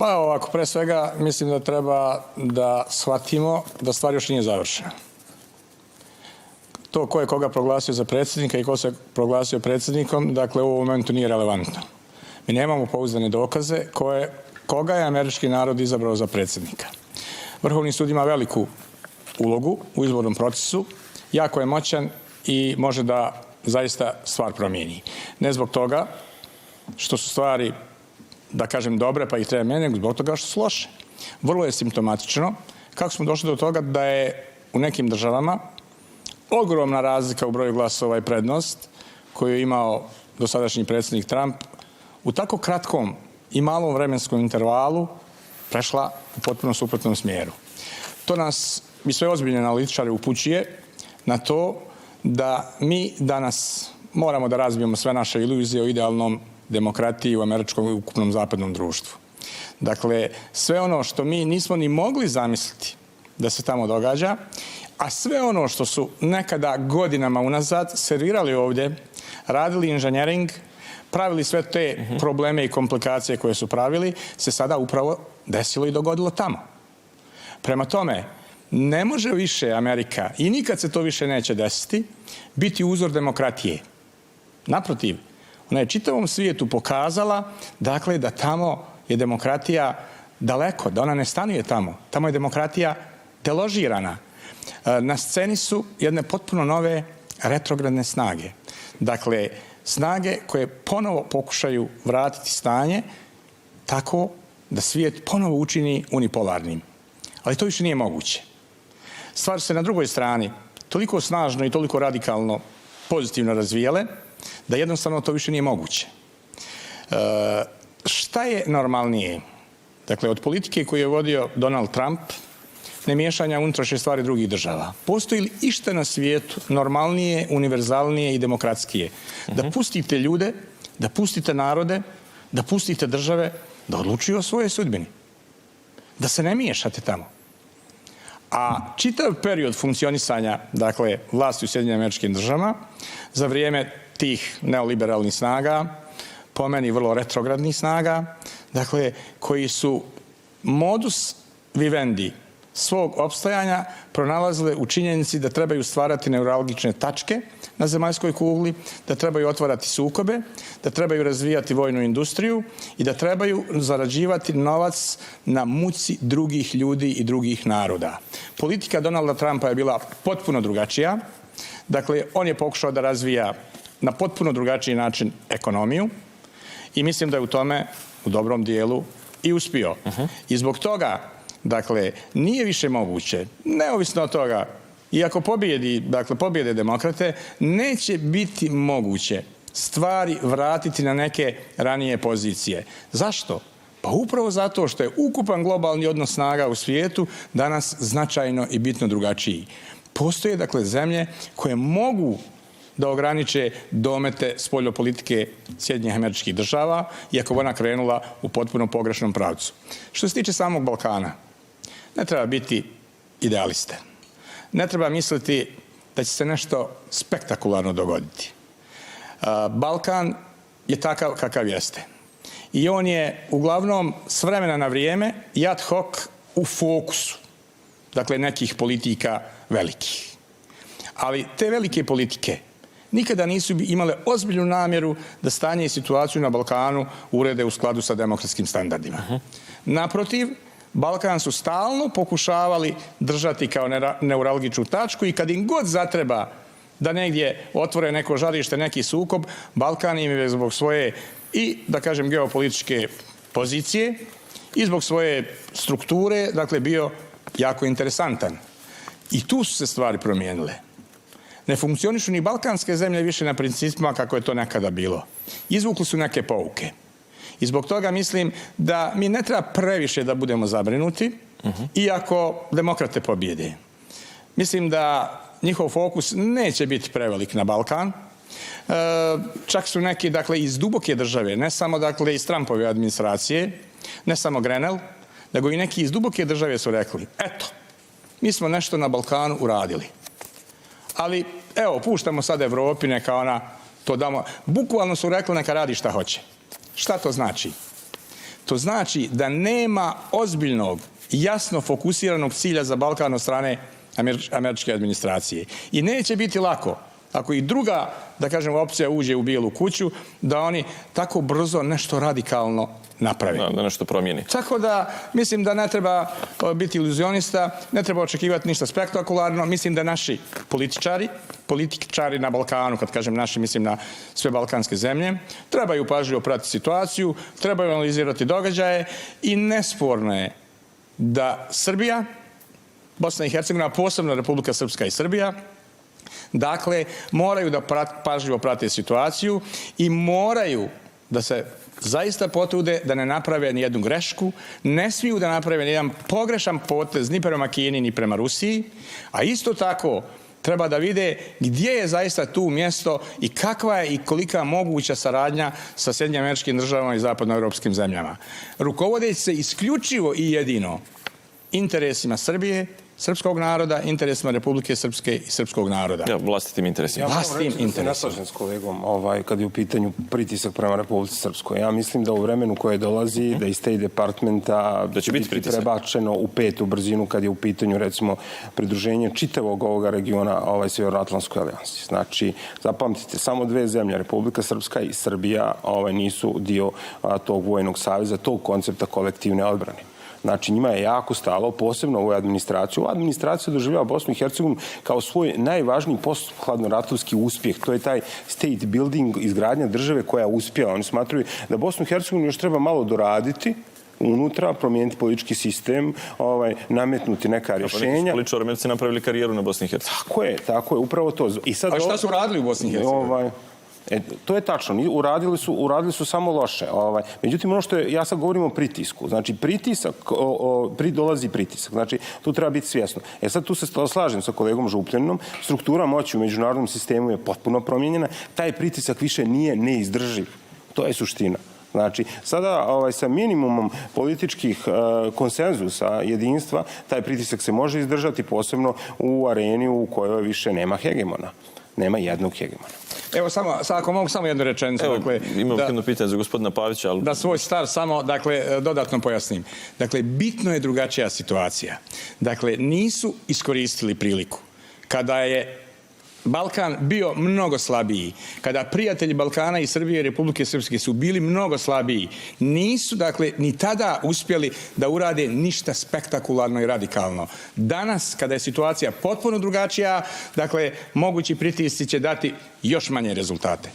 Pa ovako, pre svega mislim da treba da shvatimo da stvar još nije završena. To ko je koga proglasio za predsjednika i ko se proglasio predsjednikom, dakle u ovom momentu nije relevantno. Mi nemamo pouzdane dokaze koga je američki narod izabrao za predsjednika. Vrhovni sud ima veliku ulogu u izbornom procesu, jako je moćan i može da zaista stvar promijeni. Ne zbog toga što su stvari, da kažem, dobre pa ih treba mijenjati, nego zbog toga što su loše. Vrlo je simptomatično kako smo došli do toga da je u nekim državama ogromna razlika u broju glasova i prednost koju je imao dosadašnji predsjednik Trump u tako kratkom i malom vremenskom intervalu prešla u potpuno suprotnom smjeru. To nas i sve ozbiljne analitičare upućuje na to da mi danas moramo da razbijemo sve naše iluzije o idealnom demokratiji u američkom i ukupnom zapadnom društvu. Dakle, sve ono što mi nismo ni mogli zamisliti da se tamo događa, a sve ono što su nekada godinama unazad servirali ovdje, radili inženjering, pravili sve te probleme i komplikacije koje su pravili, se sada upravo desilo i dogodilo tamo. Prema tome, ne može više Amerika, i nikad se to više neće desiti, biti uzor demokratije. Naprotiv, ona je čitavom svijetu pokazala, dakle, da tamo je demokratija daleko, da ona ne stanuje tamo. Tamo je demokratija deložirana. Na sceni su jedne potpuno nove retrogradne snage. Dakle, snage koje ponovo pokušaju vratiti stanje tako da svijet ponovo učini unipolarnim. Ali to više nije moguće. Stvari se na drugoj strani toliko snažno i toliko radikalno pozitivno razvijale da jednostavno to više nije moguće. Šta je normalnije? Dakle, od politike koju je vodio Donald Trump, nemiješanja unutrašnje stvari drugih država. Postoji li išta na svijetu normalnije, univerzalnije i demokratskije? Da pustite ljude, da pustite narode, da pustite države da odlučuju o svojoj sudbini. Da se ne miješate tamo. A čitav period funkcionisanja, dakle, vlasti u Sjedinjenim Američkim Državama, za vrijeme tih neoliberalnih snaga, po meni vrlo retrogradnih snaga, dakle, koji su modus vivendi svog opstajanja pronalazile u činjenici da trebaju stvarati neuralgične tačke na zemaljskoj kugli, da trebaju otvarati sukobe, da trebaju razvijati vojnu industriju i da trebaju zarađivati novac na muci drugih ljudi i drugih naroda. Politika Donalda Trumpa je bila potpuno drugačija. Dakle, on je pokušao da razvija na potpuno drugačiji način ekonomiju i mislim da je u tome u dobrom dijelu i uspio. I zbog toga, dakle, nije više moguće, neovisno od toga, iako pobjede demokrate, neće biti moguće stvari vratiti na neke ranije pozicije. Zašto? Pa upravo zato što je ukupan globalni odnos snaga u svijetu danas značajno i bitno drugačiji. Postoje, dakle, zemlje koje mogu da ograniče domete spoljnopolitike Sjedinjenih Američkih Država, iako ona krenula u potpuno pogrešnom pravcu. Što se tiče samog Balkana, ne treba biti idealiste. Ne treba misliti da će se nešto spektakularno dogoditi. Balkan je takav kakav jeste. I on je uglavnom s vremena na vrijeme i ad hoc u fokusu. Dakle, nekih politika velikih. Ali te velike politike nikada nisu imale ozbiljnu namjeru da stanje i situaciju na Balkanu urede u skladu sa demokratskim standardima. Naprotiv, Balkan su stalno pokušavali držati kao neuralgičnu tačku i kad im god zatreba da negdje otvore neko žarište, neki sukob, Balkan im je zbog svoje i, da kažem, geopolitičke pozicije i zbog svoje strukture, dakle, bio jako interesantan. I tu su se stvari promijenile. Ne funkcionišu ni balkanske zemlje više na principima kako je to nekada bilo. Izvukli su neke pouke. I zbog toga mislim da mi ne treba previše da budemo zabrinuti, iako demokrate pobjede. Mislim da njihov fokus neće biti prevelik na Balkan. Čak su neki, dakle, iz duboke države, ne samo, dakle, iz Trumpove administracije, ne samo Grenell, nego i neki iz duboke države su rekli, eto, mi smo nešto na Balkanu uradili. Ali, evo, puštamo sad Evropi, neka ona to damo. Bukvalno su rekli neka radi šta hoće. Šta to znači? To znači da nema ozbiljnog, jasno fokusiranog cilja za Balkan od strane američke administracije. I neće biti lako, ako i druga, da kažem, opcija uđe u Bijelu kuću, da oni tako brzo nešto radikalno naprave. Da nešto promijeni. Tako da mislim da ne treba biti iluzionista, ne treba očekivati ništa spektakularno. Mislim da naši političari na Balkanu, kad kažem naši, mislim na sve balkanske zemlje, trebaju pažljivo pratiti situaciju, trebaju analizirati događaje i nesporno je da Srbija, Bosna i Hercegovina, posebno Republika Srpska i Srbija, dakle, moraju da pažljivo prate situaciju i moraju da se zaista potrude da ne naprave ni jednu grešku, ne smiju da naprave ni jedan pogrešan potez ni prema Kini ni prema Rusiji, a isto tako treba da vide gdje je zaista tu mjesto i kakva je i kolika moguća saradnja sa Sjedinjenim Američkim Državama i zapadnoevropskim zemljama. Rukovodeći se isključivo i jedino interesima Srbije, srpskog naroda, interesima Republike Srpske i srpskog naroda. Ja, vlastitim interesima. Ja ne slažem s kolegom kad je u pitanju pritisak prema Republici Srpskoj. Ja mislim da u vremenu koje dolazi, da iz State Departmenta da će biti prebačeno u 5. brzinu kad je u pitanju, recimo, pridruženje čitavog ovoga regiona Sjevernoatlantskoj alijansi. Znači, zapamtite, samo 2 zemlje, Republika Srpska i Srbija, nisu dio tog vojnog saveza, tog koncepta kolektivne odbrane. Znači, njima je jako stalo, posebno ovoj administraciju. Ova administracija doživljava Bosnu i Hercegovinu kao svoj najvažniji post-hladnoratovski uspjeh. To je taj state building, izgradnja države koja je uspjela. Oni smatruju da Bosnu i Hercegovinu još treba malo doraditi unutra, promijeniti politički sistem, nametnuti neka rješenja. Političari Americi napravili karijeru na Bosni i Hercegovini. Tako je, upravo to. A šta su radili u Bosni i Hercegovini? To je tačno. Uradili su samo loše. Međutim, ono što je, ja sad govorim o pritisku. Znači, dolazi pritisak. Znači, tu treba biti svjesno. Sad tu se slažem sa kolegom Župljaninom. Struktura moći u međunarodnom sistemu je potpuno promijenjena. Taj pritisak više nije neizdrživ. To je suština. Znači, sada sa minimumom političkih konsenzusa, jedinstva, taj pritisak se može izdržati, posebno u areni u kojoj više nema hegemona. Nema jednog hegemona. Evo, ako mogu samo jednu rečenicu. Imam jedno pitanje za gospodina Pavića. Da svoj stav samo, dodatno pojasnim. Dakle, bitno je drugačija situacija. Dakle, nisu iskoristili priliku. Kada je Balkan bio mnogo slabiji, kada prijatelji Balkana i Srbije i Republike Srpske su bili mnogo slabiji, nisu, dakle, ni tada uspjeli da urade ništa spektakularno i radikalno. Danas, kada je situacija potpuno drugačija, dakle, mogući pritisci će dati još manje rezultate.